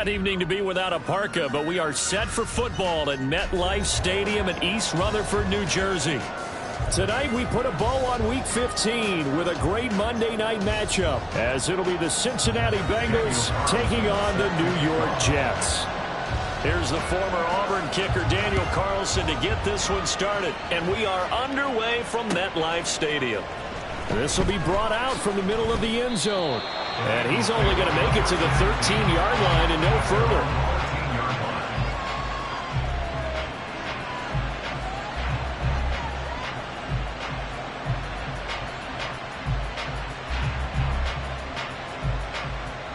Sad evening to be without a parka, but we are set for football at MetLife Stadium in East Rutherford, New Jersey. Tonight we put a bow on Week 15 with a great Monday night matchup, as it'll be the Cincinnati Bengals taking on the New York Jets. Here's the former Auburn kicker Daniel Carlson to get this one started, and we are underway from MetLife Stadium. This will be brought out from the middle of the end zone. And he's only going to make it to the 13-yard line and no further.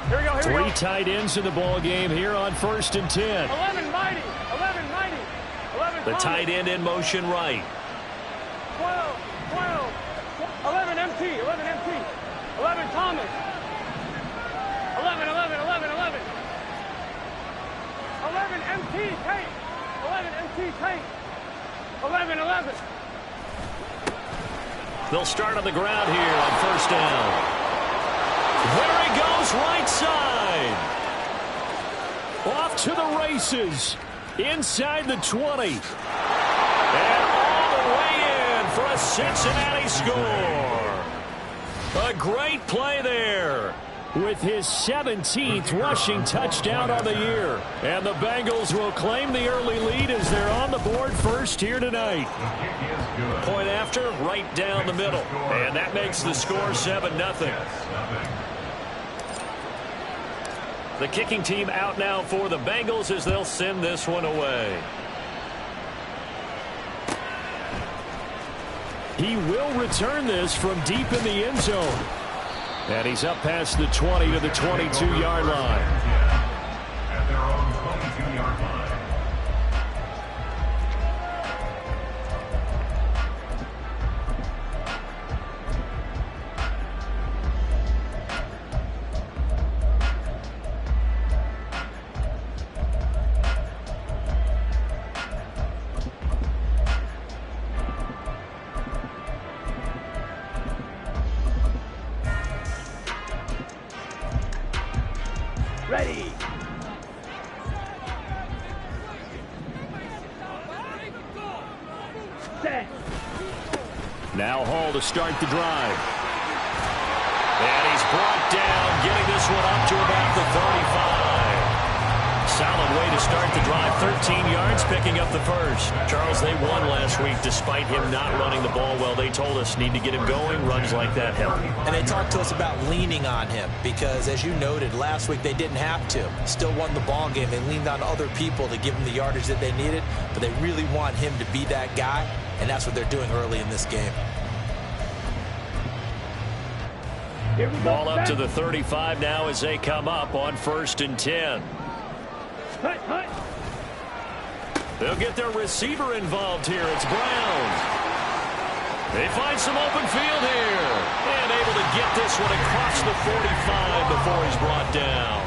Here we go. Three tight ends in the ball game here on 1st and 10. 11 mighty. 11 mighty. 11 the tight end in motion right. 12. 11 MT. 11 MT. 11 Thomas. 11 MT Tate. 11 MT Tate. 11. They'll start on the ground here on 1st down. There he goes, right side. Off to the races. Inside the 20. And all the way in for a Cincinnati score. A great play there. With his 17th rushing touchdown on the year. And the Bengals will claim the early lead as they're on the board first here tonight. Point after, right down the middle. And that makes the score 7-0. The kicking team out now for the Bengals as they'll send this one away. He will return this from deep in the end zone. And he's up past the 20 to the 22-yard line. At their own 22-yard line. Ready. Set. Now Hall to start the drive. And he's brought down, getting this one up to about the 35. Solid way to start the drive. 13 yards, picking up the first. Charles, they won last week despite him not running the ball well. They told us need to get him going. Runs like that help. And they talked to us about leaning on him because, as you noted, last week they didn't have to. Still won the ball game. They leaned on other people to give them the yardage that they needed, but they really want him to be that guy, and that's what they're doing early in this game. Ball up to the 35 now as they come up on 1st and 10. They'll get their receiver involved here. It's Brown. They find some open field here. And able to get this one across the 45 before he's brought down.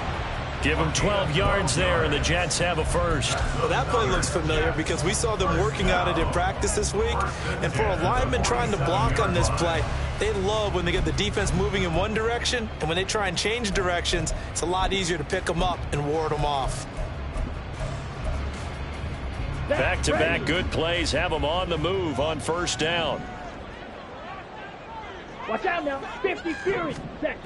Give him 12 yards there, and the Jets have a first. Well, that play looks familiar because we saw them working on it in practice this week. And for a lineman trying to block on this play, they love when they get the defense moving in one direction. And when they try and change directions, it's a lot easier to pick them up and ward them off. Back-to-back good plays have them on the move on 1st down. Watch out now. 50 Fury. Set.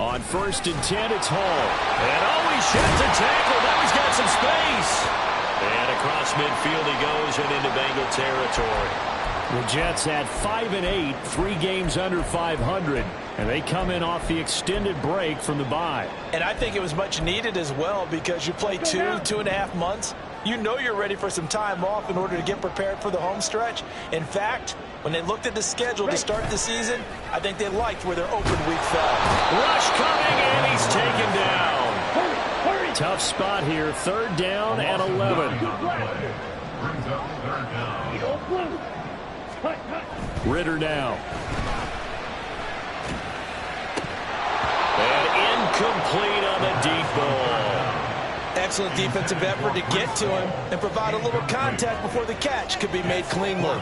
On 1st and 10, it's Hall. And always sheds a tackle. Now he's got some space. And across midfield he goes and into Bengal territory. The Jets had 5-8, 3 games under 500, and they come in off the extended break from the bye. And I think it was much needed as well because you play 2.5 months. You know you're ready for some time off in order to get prepared for the home stretch. In fact, when they looked at the schedule to start the season, I think they liked where their open week fell. Rush coming, and he's taken down. Hurry. Tough spot here, 3rd down and 11. Ritter now. And incomplete on the deep ball. Excellent defensive effort to get to him and provide a little contact before the catch could be made cleanly.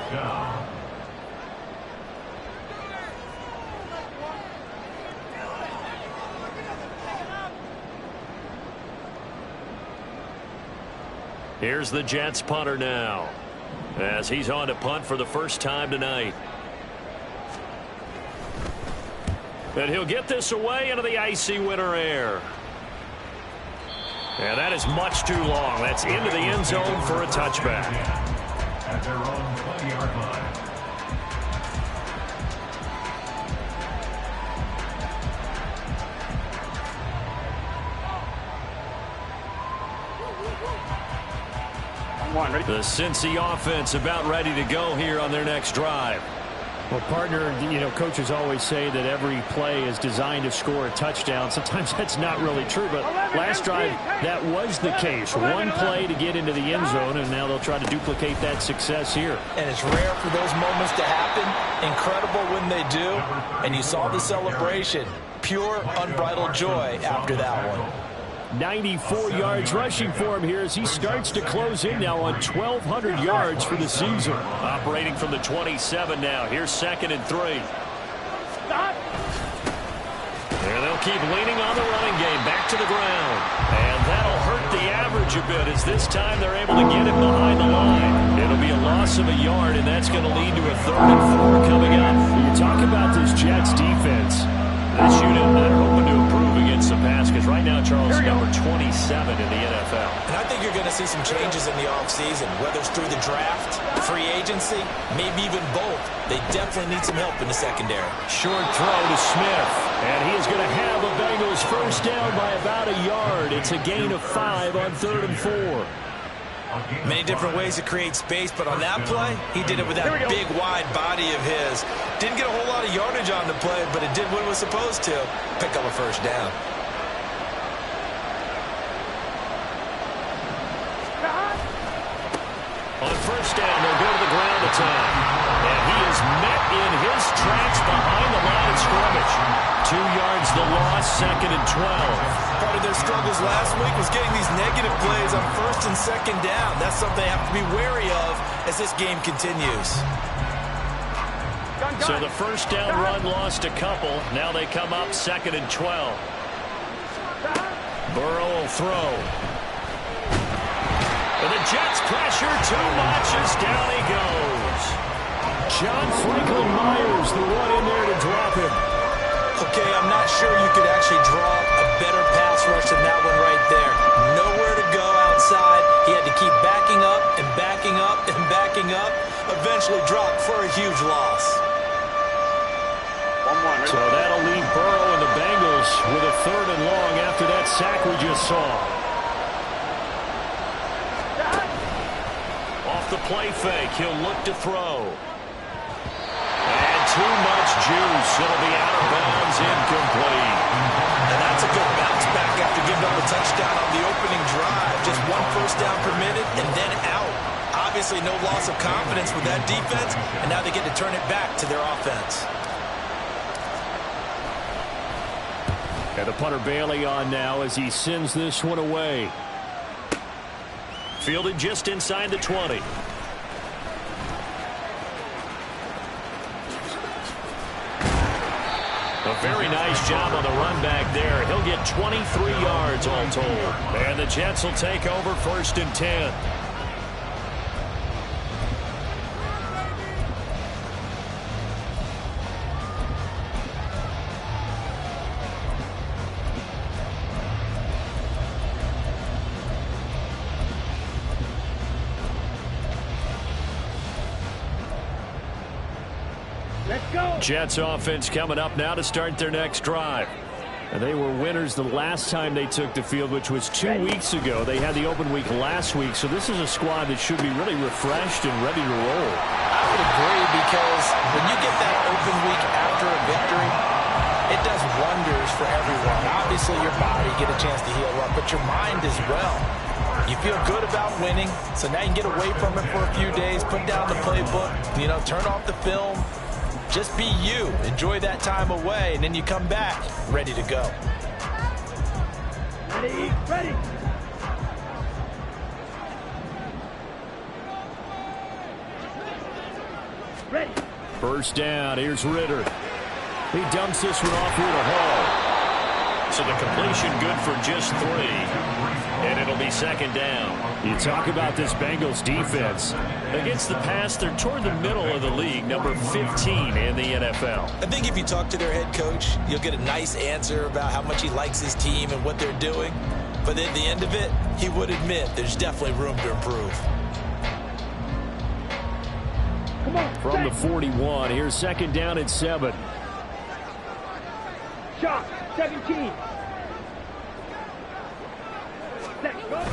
Here's the Jets punter now, as he's on to punt for the first time tonight. And he'll get this away into the icy winter air. And that is much too long. That's into the end zone for a touchback. At their own 20-yard line. The Cincy offense about ready to go here on their next drive. Well, partner, coaches always say that every play is designed to score a touchdown. Sometimes that's not really true, but last drive, that was the case. One play to get into the end zone, and now they'll try to duplicate that success here. And it's rare for those moments to happen. Incredible when they do. And you saw the celebration. Pure, unbridled joy after that one. 94 yards rushing for him here as he starts to close in now on 1,200 yards for the season. Operating from the 27 now. Here's 2nd and 3. There they'll keep leaning on the running game. Back to the ground. And that'll hurt the average a bit as this time they're able to get him behind the line. It'll be a loss of a yard, and that's going to lead to a 3rd and 4 coming up. You talk about this Jets defense. This unit, they're hoping to improve against the pass because right now, Charles, number 27 in the NFL. And I think you're going to see some changes in the offseason, whether it's through the draft, free agency, maybe even both. They definitely need some help in the secondary. Short throw to Smith, and he is going to have the Bengals first down by about a yard. It's a gain of 5 on 3rd and 4. Many different ways to create space, but on that play, he did it with that big, wide body of his. Didn't get a whole lot of yardage on the play, but it did what it was supposed to. Pick up a first down. On first down, they'll go to the ground attack. And he is met in his tracks behind the line of scrimmage. 2 yards the loss, 2nd and 12. Part of their struggles last week was getting these negative plays on 1st and 2nd down. That's something they have to be wary of as this game continues. So the first down run lost a couple. Now they come up 2nd and 12. Burrow will throw. And the Jets pressure too much as down he goes. John Franklin Myers, the one in there to drop him. Okay, I'm not sure you could actually draw a better pass rush than that one right there. Nowhere to go outside. He had to keep backing up and backing up and backing up. Eventually dropped for a huge loss. So that'll leave Burrow and the Bengals with a 3rd and long after that sack we just saw. Off the play fake, he'll look to throw. And too much juice. It'll be out of bounds, incomplete. And that's a good bounce back after giving up a touchdown on the opening drive. Just 1 first down permitted and then out. Obviously no loss of confidence with that defense, and now they get to turn it back to their offense. And the punter Bailey on now as he sends this one away. Fielded just inside the 20. A very nice job on the run back there. He'll get 23 yards all told. And the Jets will take over 1st and 10. Jets offense coming up now to start their next drive. And they were winners the last time they took the field, which was 2 weeks ago. They had the open week last week, so this is a squad that should be really refreshed and ready to roll. I would agree, because when you get that open week after a victory, it does wonders for everyone. Obviously, your body get a chance to heal up, but your mind as well. You feel good about winning, so now you can get away from it for a few days, put down the playbook, turn off the film. Just be you. Enjoy that time away, and then you come back ready to go. Ready, ready. Ready. First down, here's Ritter. He dumps this one off here to Hall. So the completion good for just 3. And it'll be second down. You talk about this Bengals defense. Against the pass, they're toward the middle of the league, number 15 in the NFL. I think if you talk to their head coach, you'll get a nice answer about how much he likes his team and what they're doing. But at the end of it, he would admit there's definitely room to improve. Come on, From the 41, here's second down and 7. Shot, 17. Set, go.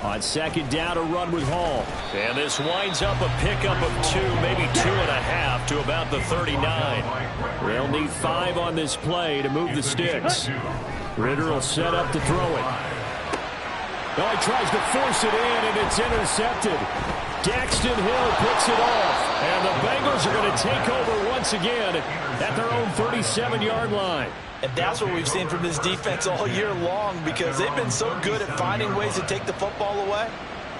On second down, a run with Hall. And this winds up a pickup of 2, maybe 2.5 to about the 39. They'll need 5 on this play to move the sticks. Ritter will set up to throw it. Oh, he tries to force it in, and it's intercepted. Daxton Hill picks it off. And the Bengals are going to take over once again at their own 37-yard line. And that's what we've seen from this defense all year long, because they've been so good at finding ways to take the football away.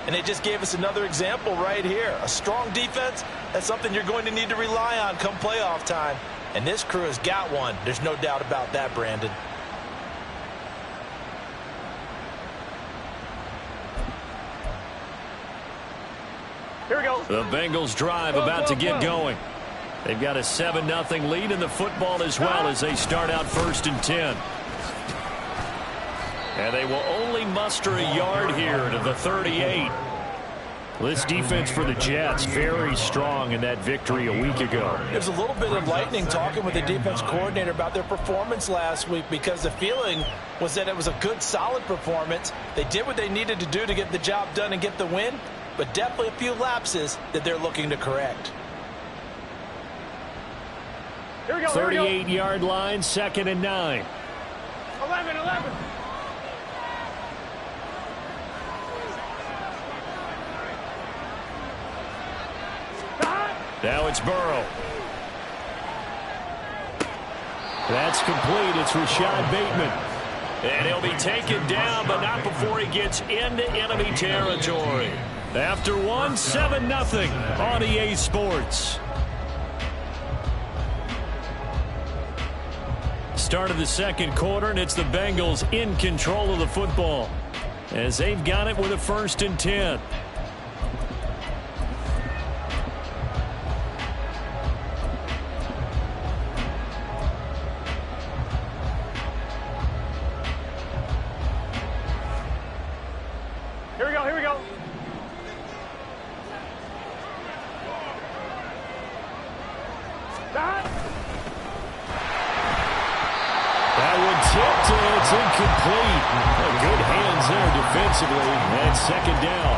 And they just gave us another example right here. A strong defense, that's something you're going to need to rely on come playoff time. And this crew has got one. There's no doubt about that, Brandon. Here we go. The Bengals drive about to get going. They've got a 7-0 lead in the football as well as they start out 1st and 10. And they will only muster a yard here to the 38. This defense for the Jets, very strong in that victory a week ago. There's a little bit of lightning talking with the defense coordinator about their performance last week, because the feeling was that it was a good, solid performance. They did what they needed to do to get the job done and get the win, but definitely a few lapses that they're looking to correct. Here we go. 38-yard line, 2nd and 9. 11. Now it's Burrow. That's complete. It's Rashad Bateman. And he'll be taken down, but not before he gets into enemy territory. After 7-0 on EA Sports. Start of the second quarter, and it's the Bengals in control of the football as they've got it with a 1st and 10. Here we go. That one tipped, and it's incomplete. Good hands there defensively. And 2nd down.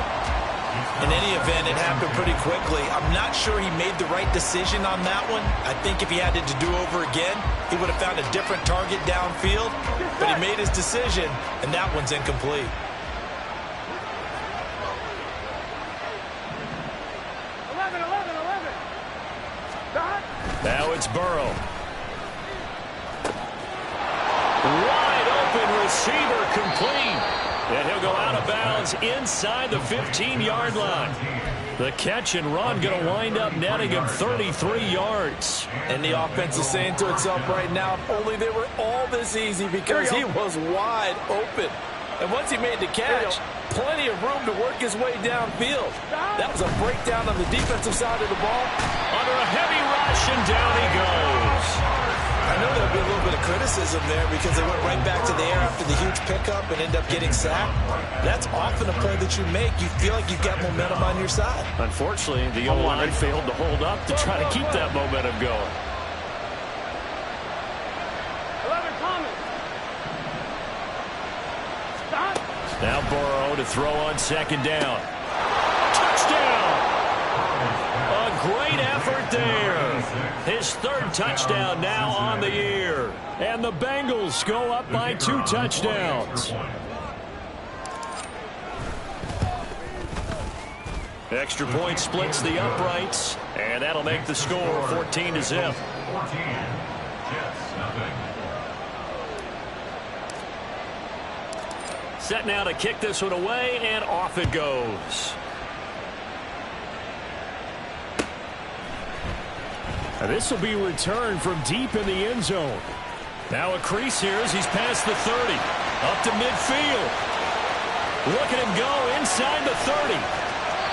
In any event, it happened pretty quickly. I'm not sure he made the right decision on that one. I think if he had it to do over again, he would have found a different target downfield. But he made his decision, and that one's incomplete. 11. Now it's Burrow. Wide open receiver, complete. And he'll go out of bounds inside the 15-yard line. The catch and run going to wind up netting him 33 yards. And the offense is saying to itself right now, if only they were all this easy, because he was wide open. And once he made the catch, plenty of room to work his way downfield. That was a breakdown on the defensive side of the ball. Under a heavy rush, and down he goes. I know there'll be a little bit of criticism there because they went right back to the air after the huge pickup and end up getting sacked. That's often a play that you make. You feel like you've got momentum on your side. Unfortunately, the O-line failed to hold up to try to keep that momentum going. 11, Thomas. Stop. Now Burrow to throw on 2nd down. Touchdown! A great effort there. His 3rd touchdown now on the year. And the Bengals go up by 2 touchdowns. Extra point splits the uprights, and that'll make the score 14-0. 14, Jets, nothing. Set now to kick this one away, and off it goes. And this will be returned from deep in the end zone. Now a crease here as he's past the 30. Up to midfield. Look at him go inside the 30.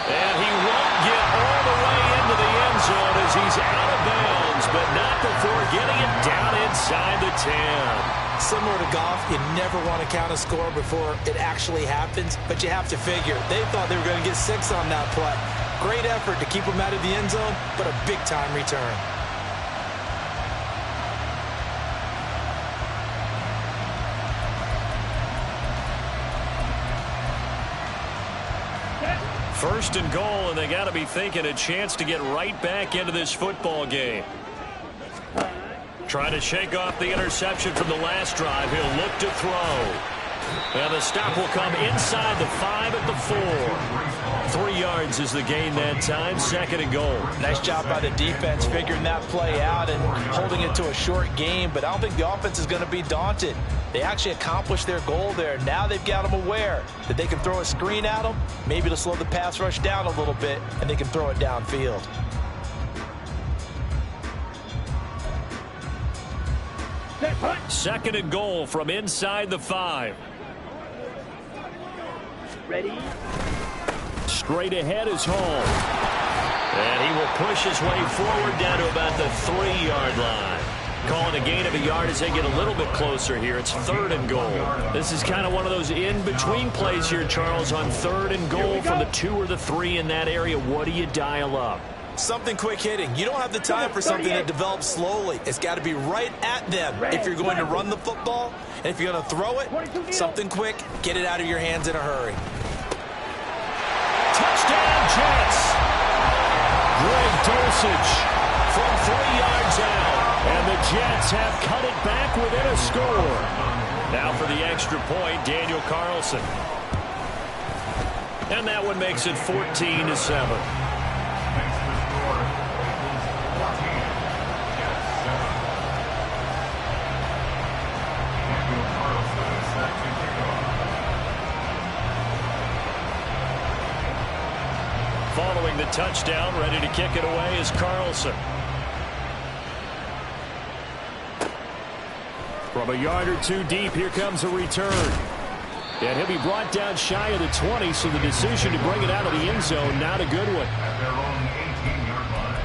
And he won't get all the way into the end zone as he's out of bounds, but not before getting it down inside the 10. Similar to golf, you never want to count a score before it actually happens, but you have to figure they thought they were going to get 6 on that play. Great effort to keep them out of the end zone, but a big-time return. First and goal, and they got to be thinking a chance to get right back into this football game. Trying to shake off the interception from the last drive. He'll look to throw. And the stop will come inside the 5 at the 4. 3 yards is the gain that time. Second and goal. Nice job by the defense figuring that play out and holding it to a short game, but I don't think the offense is going to be daunted. They actually accomplished their goal there. Now they've got them aware that they can throw a screen at them, maybe to slow the pass rush down a little bit, and they can throw it downfield. Second and goal from inside the 5. Ready? Straight ahead is Hall. And he will push his way forward down to about the 3-yard line. Calling a gain of a yard as they get a little bit closer here. It's third and goal. This is kind of one of those in-between plays here, Charles, on third and goal from the 2 or the 3 in that area. What do you dial up? Something quick hitting. You don't have the time for something that develops slowly. It's got to be right at them if you're going to run the football. And if you're going to throw it, something quick, get it out of your hands in a hurry. Touchdown, Jets! Greg Dulcich from 3 yards out. And the Jets have cut it back within a score. Now for the extra point, Daniel Carlson. And that one makes it 14-7. Following the touchdown, ready to kick it away is Carlson. From a yard or 2 deep, here comes a return. And he'll be brought down shy of the 20, so the decision to bring it out of the end zone, not a good one. At their own 18-yard line.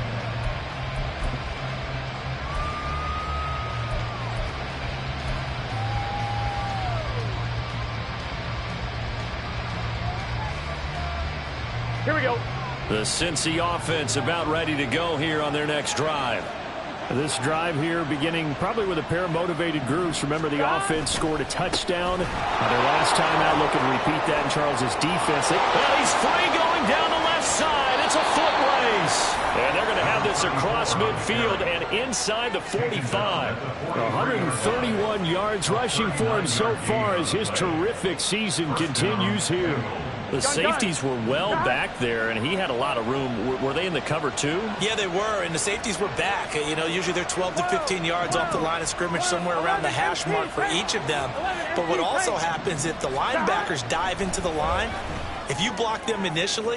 Here we go. The Cincy offense about ready to go here on their next drive. This drive here beginning probably with a pair of motivated groups. Remember, the offense scored a touchdown. Their last time out, look and repeat that in Charles's defense. Well, he's free going down the left side. It's a foot race. And they're going to have this across midfield and inside the 45. 131 yards rushing for him so far as his terrific season continues here. The safeties were well back there, and he had a lot of room. Were they in the cover, too? Yeah, they were, and the safeties were back. You know, usually they're 12 to 15 yards off the line of scrimmage, somewhere around the hash mark for each of them. But what also happens if the linebackers dive into the line, if you block them initially,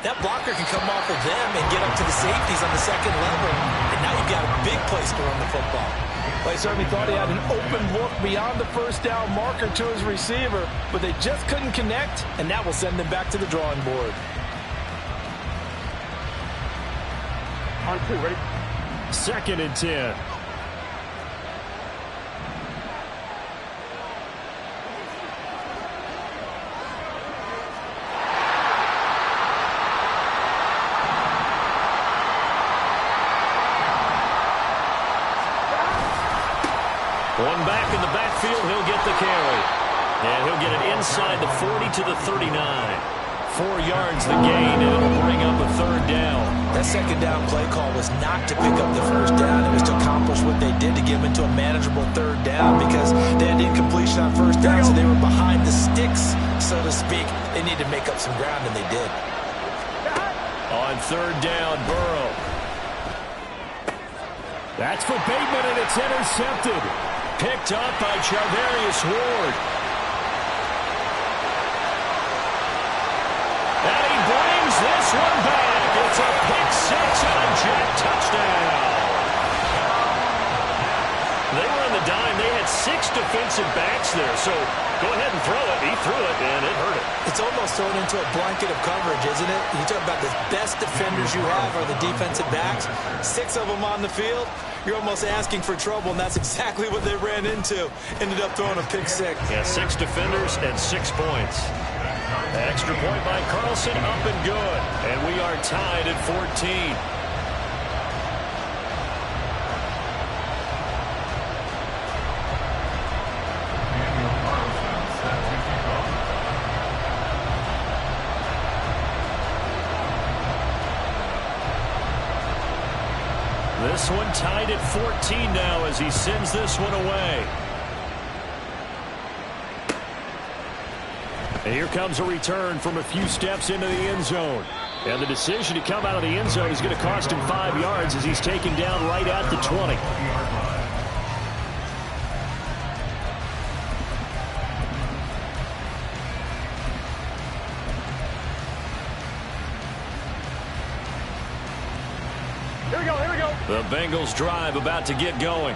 that blocker can come off of them and get up to the safeties on the second level, and now you've got a big place to run the football. Well, he certainly thought he had an open look beyond the first down marker to his receiver, but they just couldn't connect, and that will send them back to the drawing board. On 2, ready? Second and 10. One back in the backfield, he'll get the carry. And he'll get it inside the 40 to the 39. 4 yards the gain, and it'll bring up a third down. That second down play call was not to pick up the first down. It was to accomplish what they did to get them into a manageable third down because they had incompletion on first down, so they were behind the sticks, so to speak. They needed to make up some ground, and they did. On third down, Burrow. That's for Bateman, and it's intercepted. Picked up by Charvarius Ward. And he brings this one back. It's a pick six and a Jet touchdown. They were on the dime. They had 6 defensive backs there, so go ahead and throw it. He threw it, and it hurt it. It's almost thrown into a blanket of coverage, isn't it? You talk about the best defenders you have are the defensive backs. 6 of them on the field. You're almost asking for trouble, and that's exactly what they ran into. Ended up throwing a pick 6. Yeah, 6 defenders and 6 points. Extra point by Carlson, up and good. And we are tied at 14. This one tied at 14 now as he sends this one away. And here comes a return from a few steps into the end zone. And the decision to come out of the end zone is going to cost him 5 yards as he's taken down right at the 20. The Bengals drive about to get going.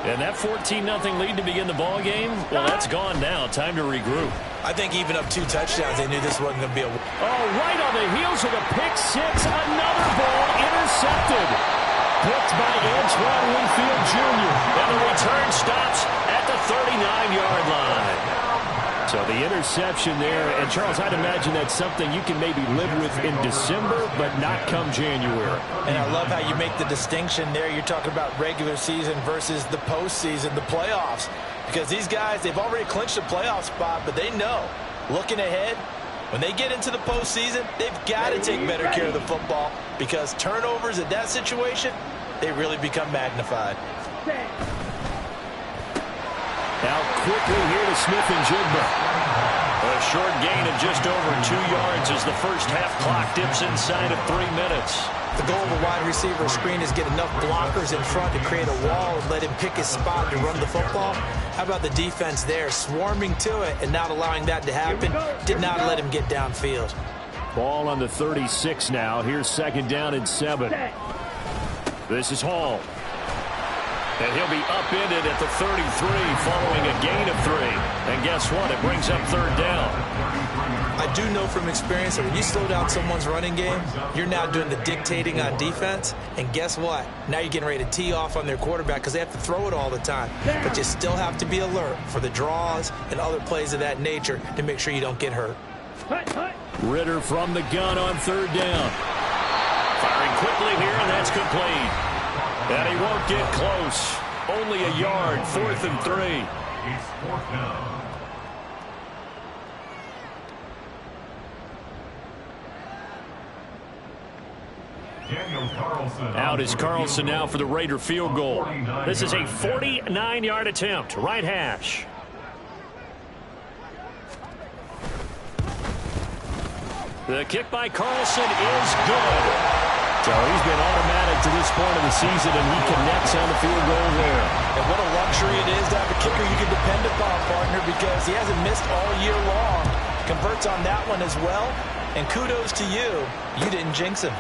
And that 14-0 lead to begin the ball game, well, that's gone now. Time to regroup. I think even up 2 touchdowns, they knew this wasn't going to be a... Oh, right on the heels of a pick 6. Another ball intercepted. Picked by Antoine Winfield Jr. And the return stops at the 39-yard line. So the interception there. And, Charles, I'd imagine that's something you can maybe live with in December, but not come January. And I love how you make the distinction there. You're talking about regular season versus the postseason, the playoffs. Because these guys, they've already clinched a playoff spot, but they know, looking ahead, when they get into the postseason, they've got to take better care of the football because turnovers in that situation, they really become magnified. Now quickly here to Smith-Njigba. A short gain of just over 2 yards as the first half clock dips inside of 3 minutes. The goal of a wide receiver screen is get enough blockers in front to create a wall and let him pick his spot to run the football. How about the defense there, swarming to it and not allowing that to happen? Did not let him get downfield. Ball on the 36 now. Here's 2nd down and 7. This is Hall. And he'll be upended at the 33 following a gain of 3. And guess what? It brings up 3rd down. I do know from experience that when you slow down someone's running game, you're now doing the dictating on defense. And guess what? Now you're getting ready to tee off on their quarterback because they have to throw it all the time. But you still have to be alert for the draws and other plays of that nature to make sure you don't get hurt. Ritter from the gun on 3rd down. Firing quickly here, and that's complete. And he won't get close. Only a yard, 4th and 3. It's 4th down. Daniel Carlson. Out is Carlson now for the Raider field goal. This is a 49-yard attempt. Right hash. The kick by Carlson is good. So he's been automatic to this point of the season, and he connects on the field goal there. And what a luxury it is to have a kicker you can depend upon, partner, because he hasn't missed all year long. Converts on that one as well. And kudos to you. You didn't jinx him.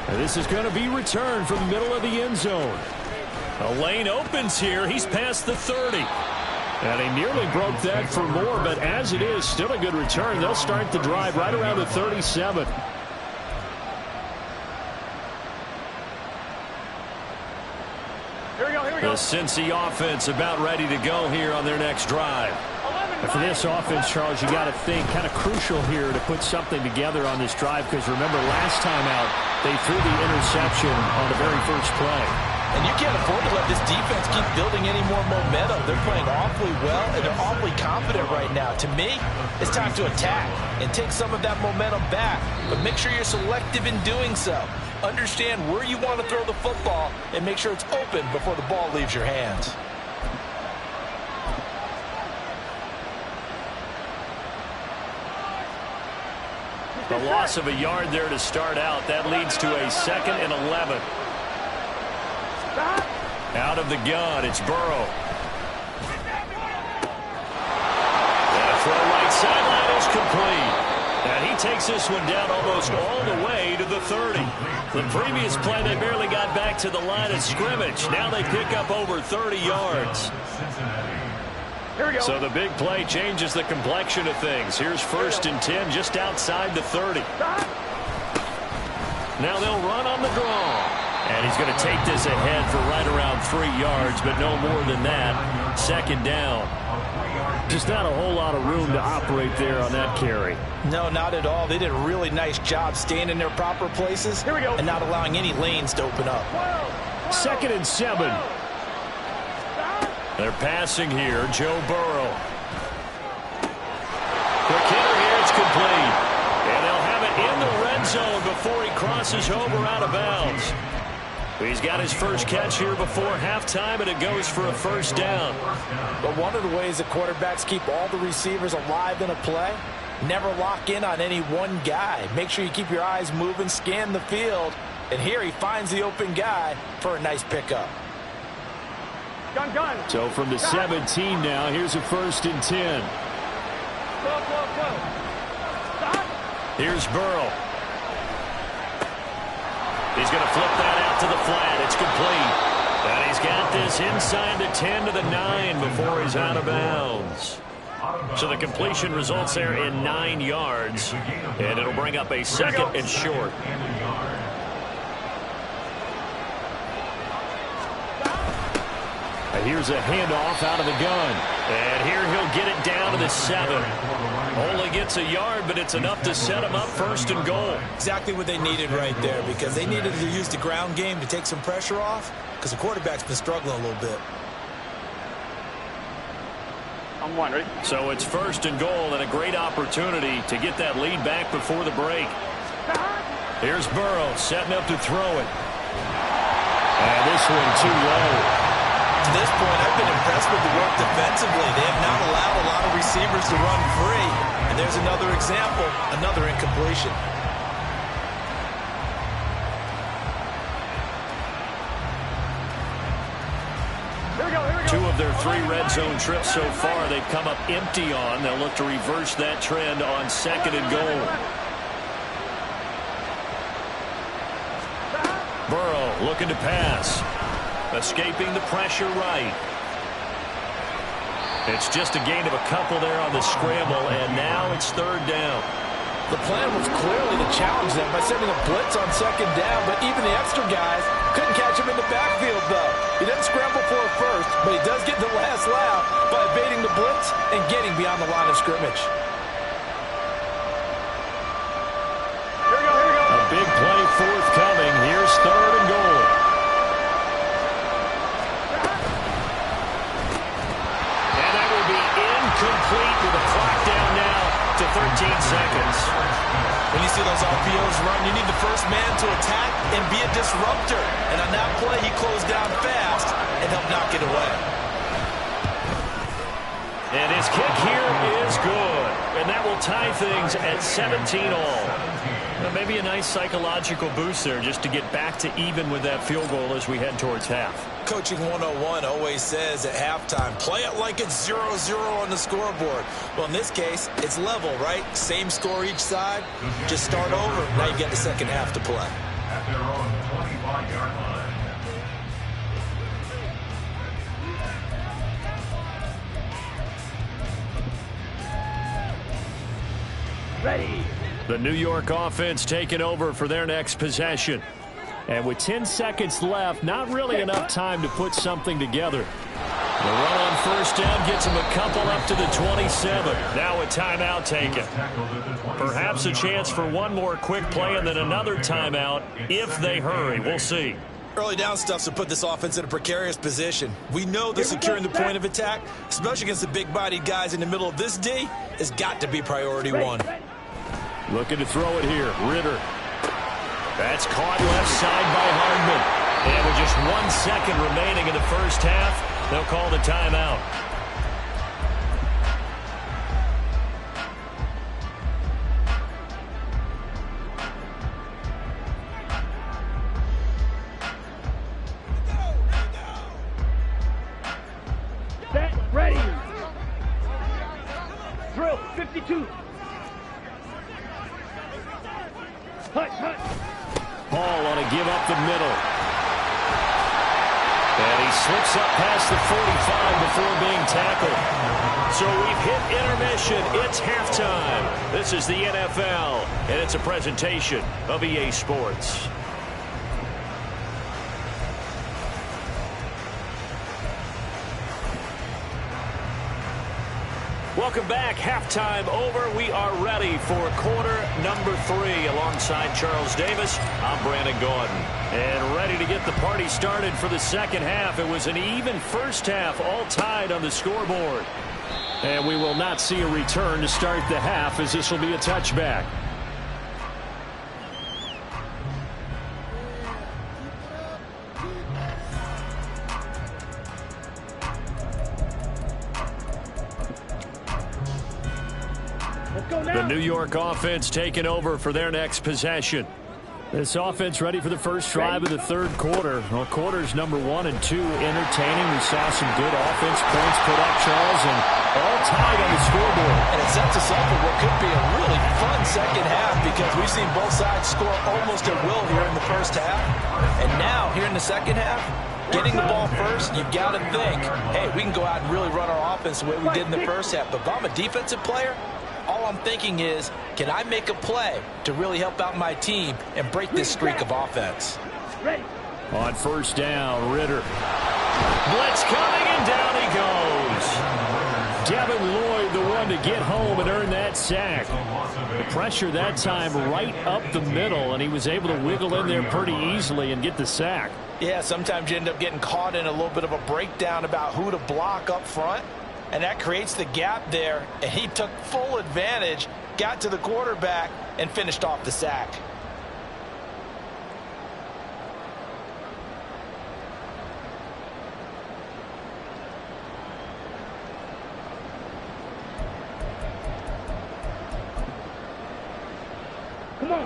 And this is going to be returned from the middle of the end zone. A lane opens here. He's past the 30. And he nearly broke that for more, but as it is, still a good return. They'll start the drive right around the 37. The Cincy offense about ready to go here on their next drive. And for this offense, Charles, you got to think kind of crucial here to put something together on this drive because remember last time out they threw the interception on the very first play. And you can't afford to let this defense keep building any more momentum. They're playing awfully well, and they're awfully confident right now. To me, it's time to attack and take some of that momentum back. But make sure you're selective in doing so. Understand where you want to throw the football and make sure it's open before the ball leaves your hands. The loss of a yard there to start out. That leads to a 2nd and 11. Out of the gun, it's Burrow. And a throw right sideline is complete. And he takes this one down almost all the way to the 30. The previous play, they barely got back to the line of scrimmage. Now they pick up over 30 yards. Here we go. So the big play changes the complexion of things. Here's 1st and 10 just outside the 30. Now they'll run on the draw. And he's going to take this ahead for right around 3 yards, but no more than that. 2nd down. Just not a whole lot of room to operate there on that carry. No, not at all. They did a really nice job staying in their proper places and not allowing any lanes to open up. 2nd and 7. They're passing here. Joe Burrow. Quick hitter here. It's complete. And they'll have it in the red zone before he crosses over out of bounds. He's got his first catch here before halftime, and it goes for a 1st down. But one of the ways that quarterbacks keep all the receivers alive in a play, never lock in on any one guy. Make sure you keep your eyes moving, scan the field, and here he finds the open guy for a nice pickup. Gun. So from the 17 now, here's a 1st and 10. Go. Here's Burrow. He's going to flip that out to the flat. It's complete. And he's got this inside the 10 to the 9 before he's out of bounds. So the completion results there in 9 yards. And it'll bring up a 2nd and short. And here's a handoff out of the gun. And here he'll get it down to the 7. Only gets a yard, but it's enough to set him up 1st and goal. Exactly what they needed right there, because they needed to use the ground game to take some pressure off, because the quarterback's been struggling a little bit. I'm one, ready? So it's 1st and goal, and a great opportunity to get that lead back before the break. Here's Burrow setting up to throw it. And this one too low. To this point, I've been impressed with the work defensively. They have not allowed a lot of receivers to run free. And there's another example, another incompletion. Here we go. 2 of their 3 red zone trips so far they've come up empty on. They'll look to reverse that trend on 2nd and goal. Burrow looking to pass. Escaping the pressure right. It's just a gain of a couple there on the scramble, and now it's 3rd down. The plan was clearly to challenge them by sending a blitz on 2nd down, but even the extra guys couldn't catch him in the backfield, though. He doesn't scramble for a first, but he does get the last laugh by evading the blitz and getting beyond the line of scrimmage. Here we go. A big play forthcoming. Here's 3rd and goal. Complete with the clock down now to 13 seconds. When you see those RPOs run, you need the first man to attack and be a disruptor. And on that play, he closed down fast and helped knock it away. And his kick here is good. And that will tie things at 17 all. Now, maybe a nice psychological boost there just to get back to even with that field goal as we head towards half. Coaching 101 always says at halftime, play it like it's 0-0 on the scoreboard. Well, in this case, it's level, right? Same score each side. Just start over. Now you get the second half to play. At their own 25-yard line. Ready. The New York offense taking over for their next possession. And with 10 seconds left, not really enough time to put something together. The run on 1st down gets him a couple up to the 27. Now a timeout taken. Perhaps a chance for one more quick play and then another timeout if they hurry. We'll see. Early down stuff to put this offense in a precarious position. We know that securing the point of attack, especially against the big-bodied guys in the middle of this D, has got to be priority one. Looking to throw it here. Ritter. That's caught left side by Hardman. And with just 1 second remaining in the first half, they'll call the timeout. Set. Ready. Drill. 52. Hall on a give up the middle. And he slips up past the 45 before being tackled. So we've hit intermission. It's halftime. This is the NFL, and it's a presentation of EA Sports. Welcome back. Halftime over. We are ready for quarter number 3. Alongside Charles Davis, I'm Brandon Gaudin. And ready to get the party started for the second half. It was an even first half, all tied on the scoreboard. And we will not see a return to start the half, as this will be a touchback. The New York offense taking over for their next possession. This offense ready for the first drive of the third quarter. Well, quarters number 1 and 2 entertaining. We saw some good offense points put up, Charles, and all tied on the scoreboard. And it sets us up for what could be a really fun second half, because we've seen both sides score almost at will here in the first half. And now, here in the second half, getting the ball first, you've got to think, hey, we can go out and really run our offense the way we did in the first half. But if I'm a defensive player, all I'm thinking is, can I make a play to really help out my team and break this streak of offense? On first down, Ritter. Blitz coming, and down he goes. Devin Lloyd, the one to get home and earn that sack. The pressure that time right up the middle, and he was able to wiggle in there pretty easily and get the sack. Yeah, sometimes you end up getting caught in a little bit of a breakdown about who to block up front. And that creates the gap there, and he took full advantage, got to the quarterback, and finished off the sack.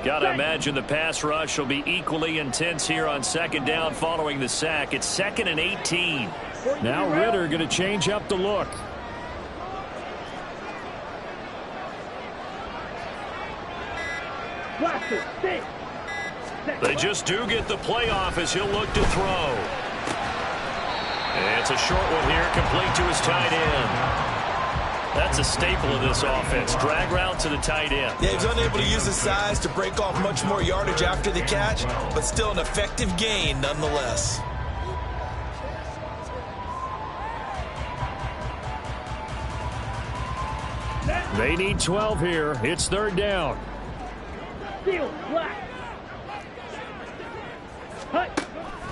Gotta imagine the pass rush will be equally intense here on second down following the sack. It's 2nd and 18. Now Ritter going to change up the look. They just do get the play off as he'll look to throw. And it's a short one here, complete to his tight end. That's a staple of this offense. Drag route to the tight end. Yeah, he's unable to use his size to break off much more yardage after the catch, but still an effective gain nonetheless. They need 12 here. It's third down.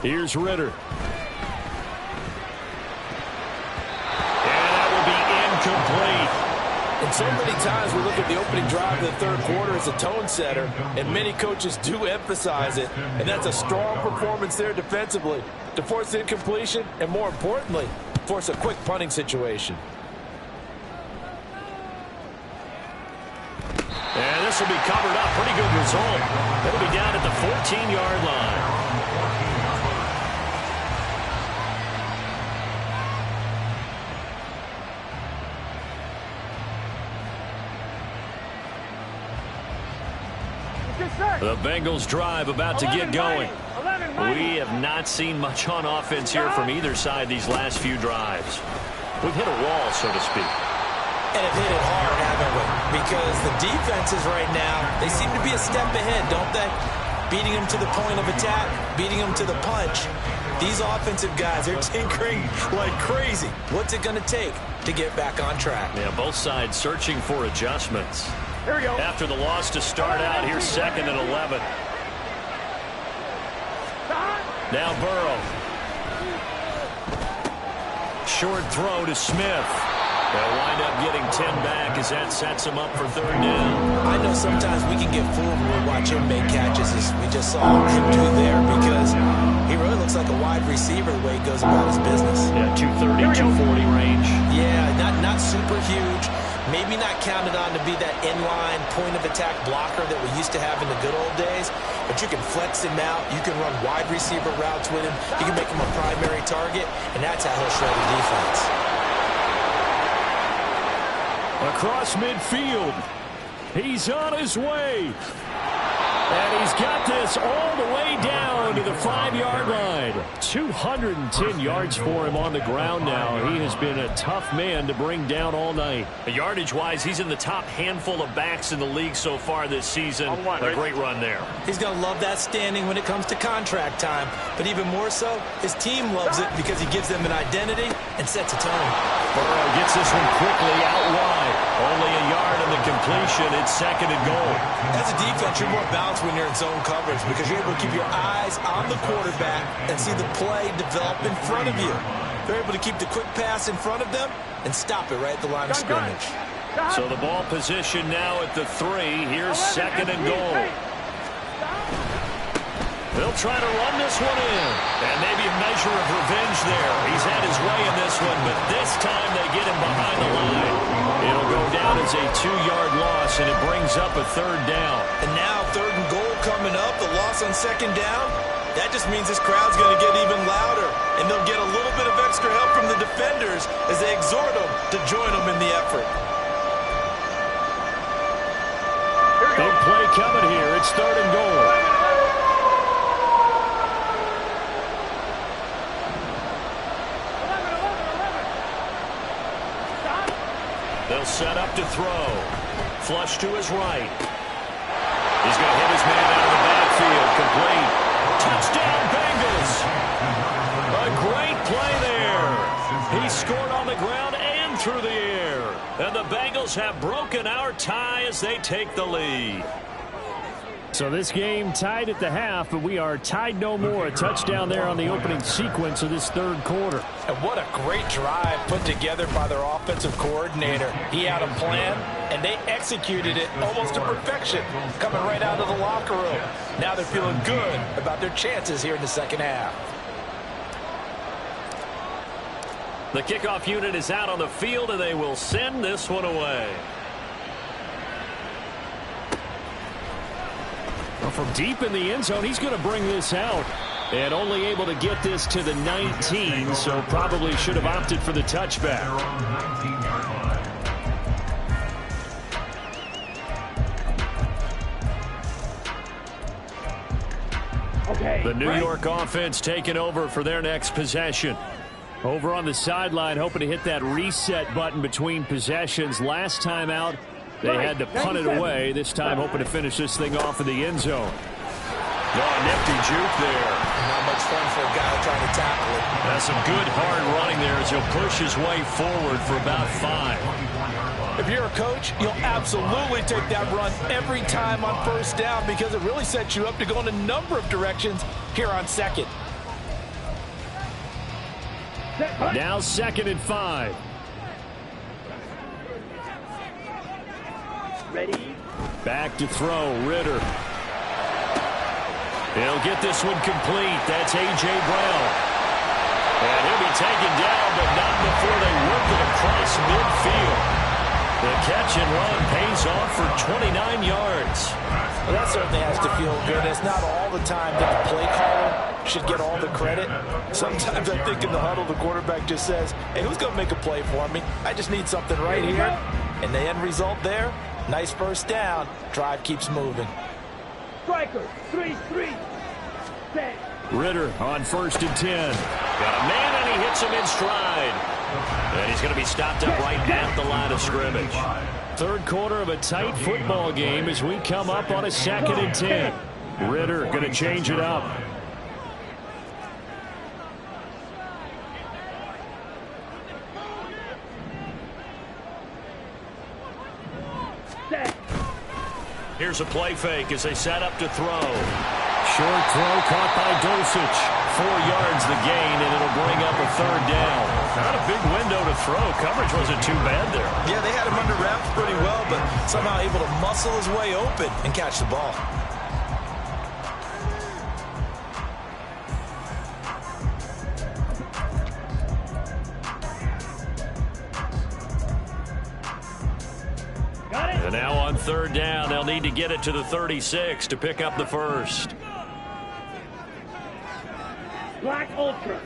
Here's Ritter. And that will be incomplete. And so many times we look at the opening drive of the third quarter as a tone setter, and many coaches do emphasize it. And that's a strong performance there defensively to force incompletion and, more importantly, force a quick punting situation. And this will be covered up. Pretty good result. It'll be down at the 14-yard line. The Bengals drive about to get going. We have not seen much on offense here from either side these last few drives. We've hit a wall, so to speak. And have hit it hard, haven't we? Because the defenses right now, they seem to be a step ahead, don't they? Beating them to the point of attack, beating them to the punch. These offensive guys are tinkering like crazy. What's it going to take to get back on track? Yeah, both sides searching for adjustments. Here we go. After the loss to start out, here's 2nd and 11. Now Burrow. Short throw to Smith. They'll wind up getting 10 back as that sets him up for third down. I know sometimes we can get fooled when we watch him make catches, as we just saw him do there, because he really looks like a wide receiver the way he goes about his business. Yeah, 230, 240 range. Yeah, not super huge. Maybe not counted on to be that inline point-of-attack blocker that we used to have in the good old days, but you can flex him out. You can run wide receiver routes with him. You can make him a primary target, and that's how he'll shred the defense. Across midfield. He's on his way. And he's got this all the way down to the 5-yard line. 210 yards for him on the ground now. He has been a tough man to bring down all night. Yardage-wise, he's in the top handful of backs in the league so far this season. A great run there. He's going to love that standing when it comes to contract time. But even more so, his team loves it because he gives them an identity and sets a tone. Burrow gets this one quickly out wide. Only a yard on the completion. It's 2nd and goal. As a defense, you're more balanced when you're in zone coverage because you're able to keep your eyes on the quarterback and see the play develop in front of you. They're able to keep the quick pass in front of them and stop it right at the line of scrimmage. So the ball position now at the 3. Here's 2nd and goal. They'll try to run this one in. And maybe a measure of revenge there. He's had his way in this one, but this time they get him behind the line. It'll go down as a 2-yard loss, and it brings up a 3rd down. And now 3rd and goal coming up, the loss on 2nd down. That just means this crowd's going to get even louder, and they'll get a little bit of extra help from the defenders as they exhort them to join them in the effort. Big play coming here. It's 3rd and goal. They'll set up to throw. Flush to his right. He's going to hit his man out of the backfield. Complete. Touchdown, Bengals. A great play there. He scored on the ground and through the air. And the Bengals have broken our tie as they take the lead. So this game tied at the half, but we are tied no more. A touchdown there on the opening sequence of this 3rd quarter. And what a great drive put together by their offensive coordinator. He had a plan, and they executed it almost to perfection, coming right out of the locker room. Now they're feeling good about their chances here in the 2nd half. The kickoff unit is out on the field, and they will send this one away. From deep in the end zone, he's going to bring this out. And only able to get this to the 19, so probably should have opted for the touchback. The New York offense taking over for their next possession. Over on the sideline, hoping to hit that reset button between possessions. Last time out, they had to punt it away. This time hoping to finish this thing off in the end zone. Oh, nifty juke there. Not much fun for a guy trying to tackle it. That's some good hard running there as he'll push his way forward for about 5. If you're a coach, you'll absolutely take that run every time on 1st down because it really sets you up to go in a number of directions here on 2nd. Now 2nd and 5. Ready? Back to throw, Ritter. He'll get this one complete. That's A.J. Brown. And he'll be taken down, but not before they work it across midfield. The catch and run pays off for 29 yards. Well, that certainly has to feel good. It's not all the time that the play caller should get all the credit. Sometimes I think in the huddle, the quarterback just says, hey, who's going to make a play for me? I just need something right here. And the end result there, nice 1st down. Drive keeps moving. Striker, 3-3. Set. Ritter on 1st and 10. Got a man, and he hits him in stride. And he's going to be stopped up right at the line of scrimmage. 3rd quarter of a tight football game as we come up on a 2nd and 10. Ritter going to change it up. Set. Here's a play fake as they set up to throw. Short throw caught by Dulcich. 4 yards the gain, and it'll bring up a 3rd down. Not a big window to throw. Coverage wasn't too bad there. Yeah, they had him under wraps pretty well, but somehow able to muscle his way open and catch the ball. And now on 3rd down, they'll need to get it to the 36 to pick up the 1st. Black Ultra.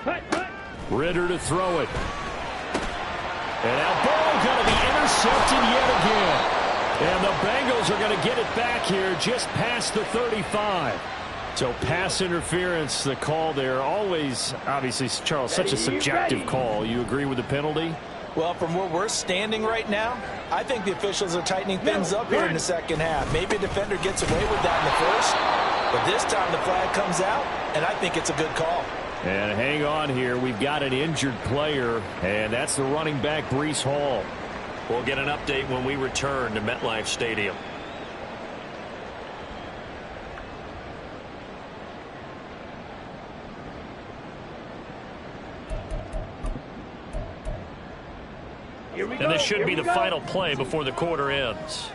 Cut. Ritter to throw it. And now ball going to be intercepted yet again. And the Bengals are going to get it back here just past the 35. So pass interference, the call there. Always, obviously, Charles, such a subjective call. You agree with the penalty? Well, from where we're standing right now, I think the officials are tightening things up here in the second half. Maybe a defender gets away with that in the first, but this time the flag comes out, and I think it's a good call. And hang on here. We've got an injured player, and that's the running back, Breece Hall. We'll get an update when we return to MetLife Stadium. And this should be the final play before the quarter ends.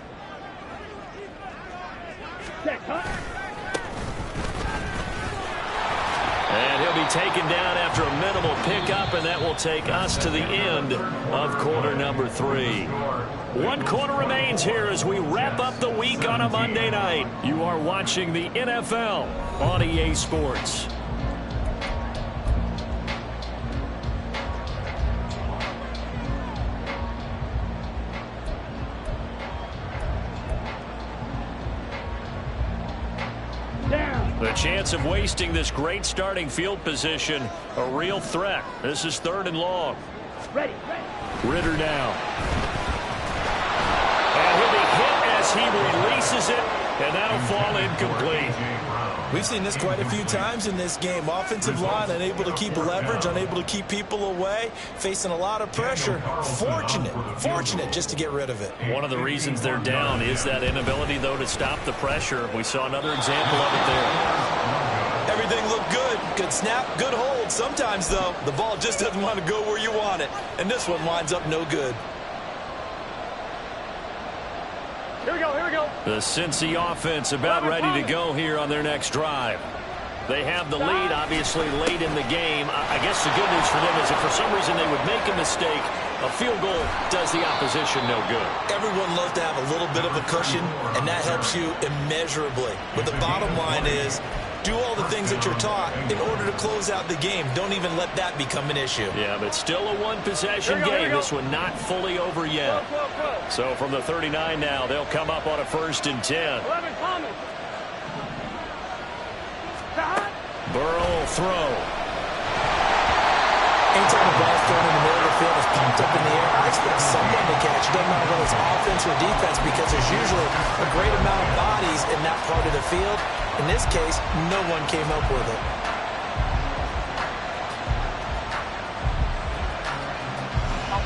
And he'll be taken down after a minimal pickup, and that will take us to the end of quarter number 3. 1 quarter remains here as we wrap up the week on a Monday night. You are watching the NFL on EA Sports. The chance of wasting this great starting field position, a real threat. This is 3rd and long. Ready. Ritter now. And he'll be hit as he releases it, and that'll fall incomplete. We've seen this quite a few times in this game. Offensive line unable to keep leverage, unable to keep people away, facing a lot of pressure. Fortunate just to get rid of it. One of the reasons they're down is that inability, though, to stop the pressure. We saw another example of it there. Everything looked good. Good snap, good hold. Sometimes, though, the ball just doesn't want to go where you want it. And this one winds up no good. Here we go. The Cincy offense about ready to go here on their next drive. They have the lead, obviously, late in the game. I guess the good news for them is if for some reason they would make a mistake, a field goal does the opposition no good. Everyone loves to have a little bit of a cushion, and that helps you immeasurably. But the bottom line is, do all the things that you're taught in order to close out the game. Don't even let that become an issue. Yeah, but still a one-possession game. This one not fully over yet. Go. So from the 39 now, they'll come up on a 1st and 10. 11 Thomas. Burrow will throw. Anytime the ball's thrown in the middle of the field, it's pumped up in the air, I expect someone to catch. It doesn't matter whether it's offense or defense because there's usually a great amount of bodies in that part of the field. In this case, no one came up with it.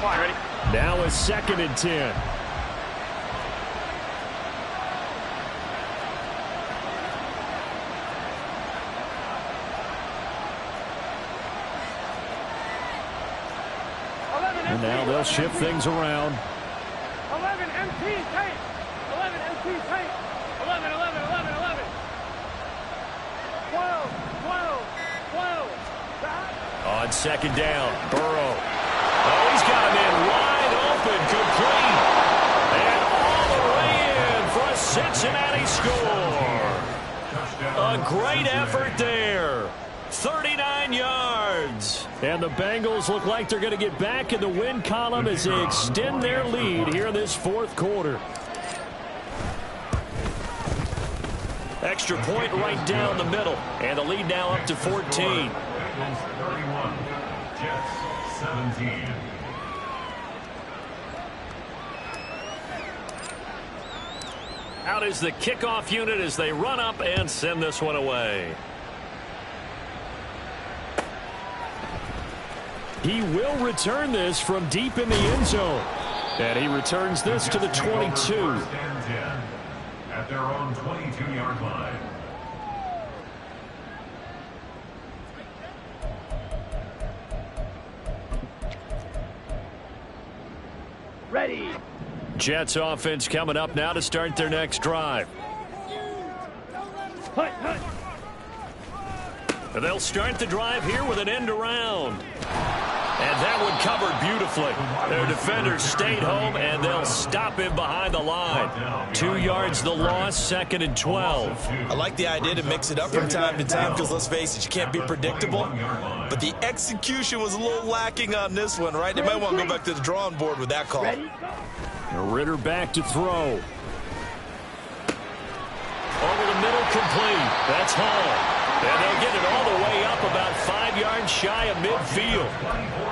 Ready? Now a 2nd and 10. And now they'll shift things around. 11 MT tape. 11 MT tape. 11. 12. On 2nd down, Burrow. Oh, he's got him in wide open, complete. And all the way in for a Cincinnati score. A great effort there. 39 yards. And the Bengals look like they're going to get back in the win column as they extend their lead here in this 4th quarter. Extra point right down the middle. And the lead now up to 14. Bengals 31, Jets 17. Out is the kickoff unit as they run up and send this one away. He will return this from deep in the end zone. And he returns this to the 22. 1st and 10 at their own 22-yard line. Ready. Jets offense coming up now to start their next drive. Hut. And they'll start the drive here with an end around. And that one covered beautifully. Their defenders stayed home, and they'll stop him behind the line. 2 yards the loss, 2nd and 12. I like the idea to mix it up from time to time because, let's face it, you can't be predictable. But the execution was a little lacking on this one, right? They might want to go back to the drawing board with that call. Ready. Ritter back to throw. That's Hall. And they'll get it all the way up about 5 yards shy of midfield.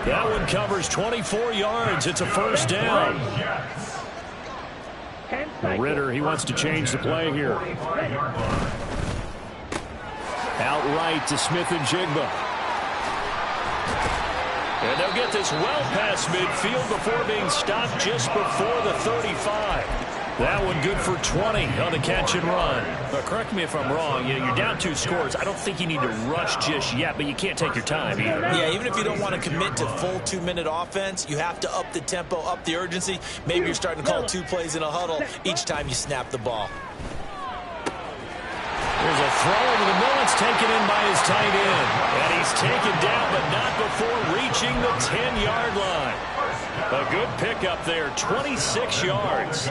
That one covers 24 yards. It's a first down. Ritter, he wants to change the play here. Outright to Smith-Njigba. And they'll get this well past midfield before being stopped just before the 35. That one good for 20 on the catch and run. But correct me if I'm wrong. You're down 2 scores. I don't think you need to rush just yet, but you can't take your time either. Yeah, even if you don't want to commit to full 2-minute offense, you have to up the tempo, up the urgency. Maybe you're starting to call 2 plays in a huddle each time you snap the ball. There's a throw over the middle. It's taken in by his tight end. And he's taken down, but not before reaching the 10-yard line. A good pickup there, 26 yards.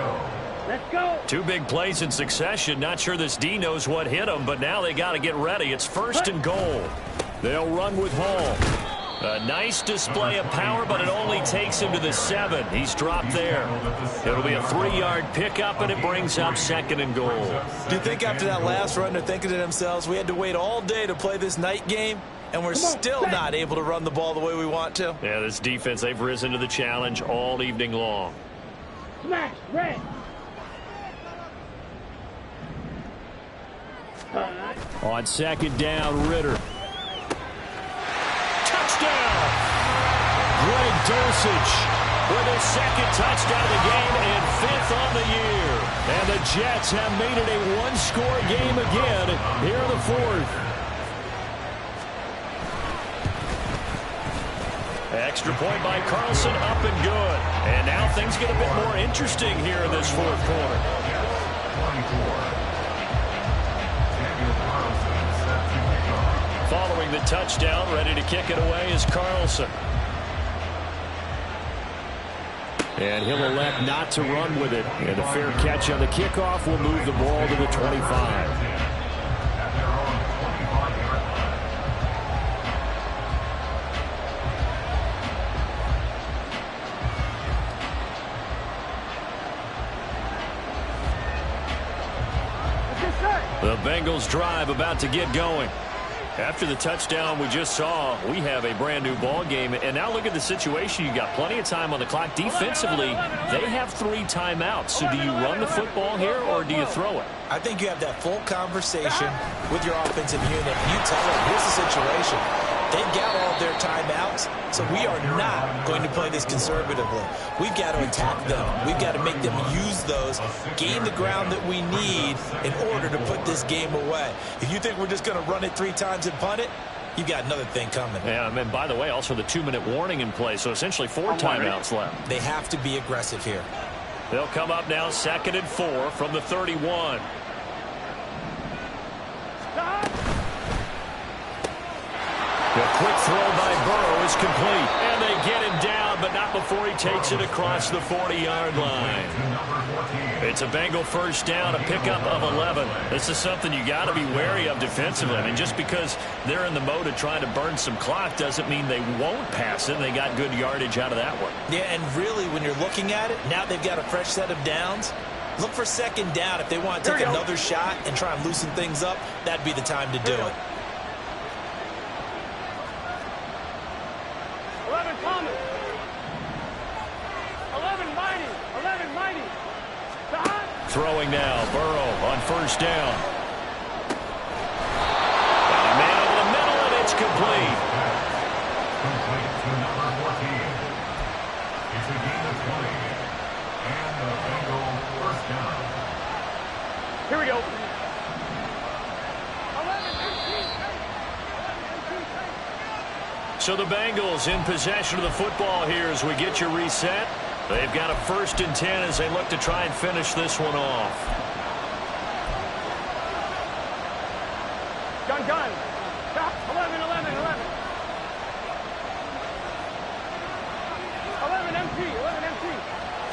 Let's go. 2 big plays in succession. Not sure this D knows what hit him, but now they got to get ready. It's 1st and goal. They'll run with Hall. A nice display of power, but it only takes him to the 7. He's dropped there. It'll be a 3-yard pickup, and it brings up 2nd and goal. Do you think after that last run they're thinking to themselves, we had to wait all day to play this night game, and we're still not able to run the ball the way we want to? Yeah, this defense, they've risen to the challenge all evening long. Smash. Red. On 2nd down, Ritter. Touchdown! Greg Dulcich with his 2nd touchdown of the game and 5th on the year. And the Jets have made it a 1-score game again here in the 4th. Extra point by Carlson, up and good. And now things get a bit more interesting here in this 4th quarter. 24. Following the touchdown, ready to kick it away is Carlson. And he'll elect not to run with it. And a fair catch on the kickoff will move the ball to the 25. The Bengals drive about to get going. After the touchdown we just saw, we have a brand new ball game. And now look at the situation. You got plenty of time on the clock. Defensively, they have 3 timeouts. So do you run the football here or do you throw it? I think you have that full conversation with your offensive unit. You tell them, here's the situation. They've got all of their timeouts, so we are not going to play this conservatively. We've got to attack them. We've got to make them use those, gain the ground that we need in order to put this game away. If you think we're just going to run it 3 times and punt it, you've got another thing coming. Yeah, and by the way, also the 2-minute warning in play, so essentially 4 timeouts left. They have to be aggressive here. They'll come up now 2nd and 4 from the 31. The quick throw by Burrow is complete. And they get him down, but not before he takes it across the 40-yard line. It's a Bengal first down, a pickup of 11. This is something you got to be wary of defensively. I mean, just because they're in the mode of trying to burn some clock doesn't mean they won't pass it. They got good yardage out of that one. Yeah, and really, when you're looking at it, now they've got a fresh set of downs. Look for 2nd down. If they want to take another shot and try and loosen things up, that'd be the time to do it. 11 Thomas. 11 Mighty. 11 Mighty. Throwing now, Burrow on first down. And a man over the middle, and it's complete. Complete to number 14. It's a gain of 20. And the Bengal first down. Here we go. 11 So the Bengals in possession of the football here as we get you reset. They've got a 1st and 10 as they look to try and finish this one off. Gun. Stop. 11. 11 MT.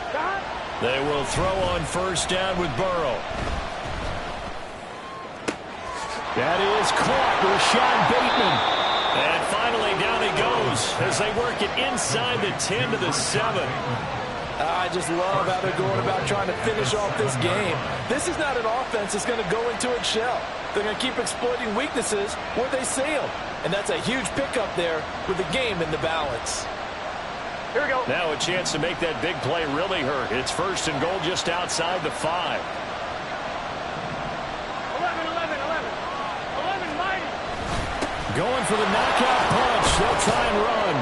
Stop. They will throw on first down with Burrow. That is caught. Rashad Bateman. And finally down he goes as they work it inside the 10 to the 7. I just love how they're going about trying to finish off this game. This is not an offense that's going to go into its shell. They're going to keep exploiting weaknesses where they see them. And that's a huge pickup there with the game in the balance. Here we go. Now a chance to make that big play really hurt. It's 1st and goal just outside the 5. 11 mighty. Going for the knockout punch. They'll try and run.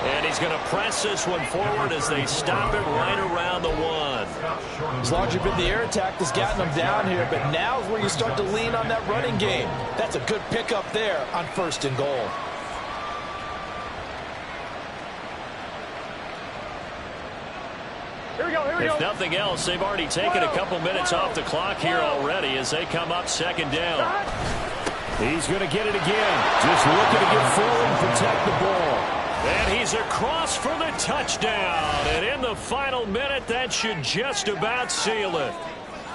And he's going to press this one forward as they stop it right around the 1. It's largely been the air attack that's gotten them down here, but now is where you start to lean on that running game. That's a good pickup there on 1st and goal. Here we go. If nothing else, they've already taken a couple minutes off the clock here already as they come up 2nd down. He's going to get it again. Just looking to get forward and protect the ball. And he's across for the touchdown. And in the final minute, that should just about seal it.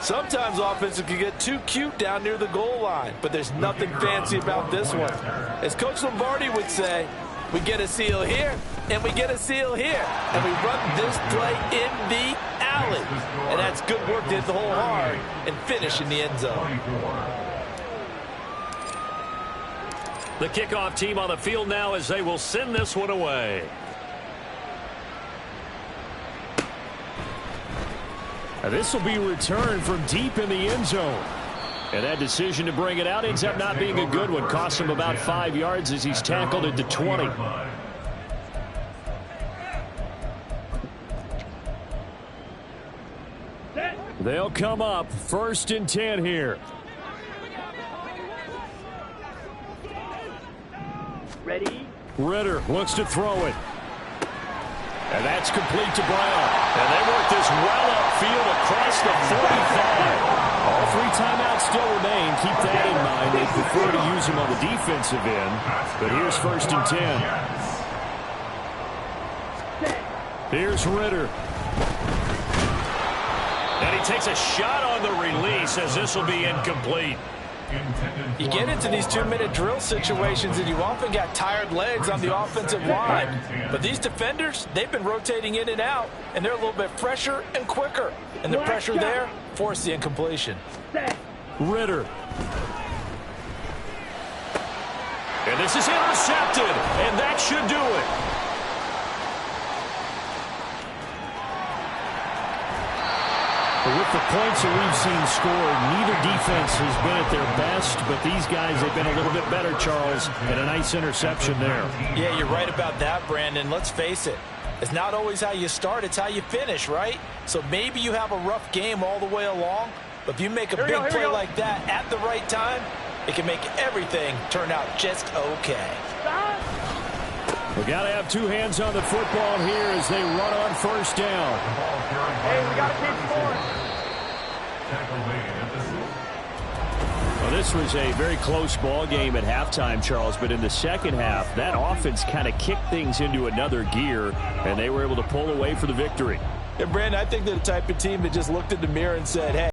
Sometimes offenses can get too cute down near the goal line, but there's nothing fancy about this one. As Coach Lombardi would say, we get a seal here, and we get a seal here. And we run this play in the alley. And that's good work to hit the hole hard and finish in the end zone. The kickoff team on the field now as they will send this one away. And this will be returned from deep in the end zone. And that decision to bring it out ends up not being a good one. Cost him about 5 yards as he's tackled at the 20. They'll come up 1st and 10 here. Ready? Ritter looks to throw it. And that's complete to Brown. And they work this well upfield across the 45. All 3 timeouts still remain. Keep that in mind. They prefer to use them on the defensive end. But here's 1st and 10. Here's Ritter. And he takes a shot on the release as this will be incomplete. You get into these 2-minute drill situations and you often got tired legs on the offensive line. But these defenders, they've been rotating in and out, and they're a little bit fresher and quicker. And the pressure there forced the incompletion. Ritter. And this is intercepted, and that should do it. But with the points that we've seen scored, neither defense has been at their best, but these guys have been a little bit better, Charles, and a nice interception there. Yeah, you're right about that, Brandon. Let's face it. It's not always how you start, it's how you finish, right? So maybe you have a rough game all the way along, but if you make a big play like that at the right time, it can make everything turn out just okay. We got to have 2 hands on the football here as they run on 1st down. Hey, we got to keep scoring. Well, this was a very close ball game at halftime, Charles, but in the second half, that offense kind of kicked things into another gear, and they were able to pull away for the victory. And, Brandon, I think they're the type of team that just looked in the mirror and said, hey,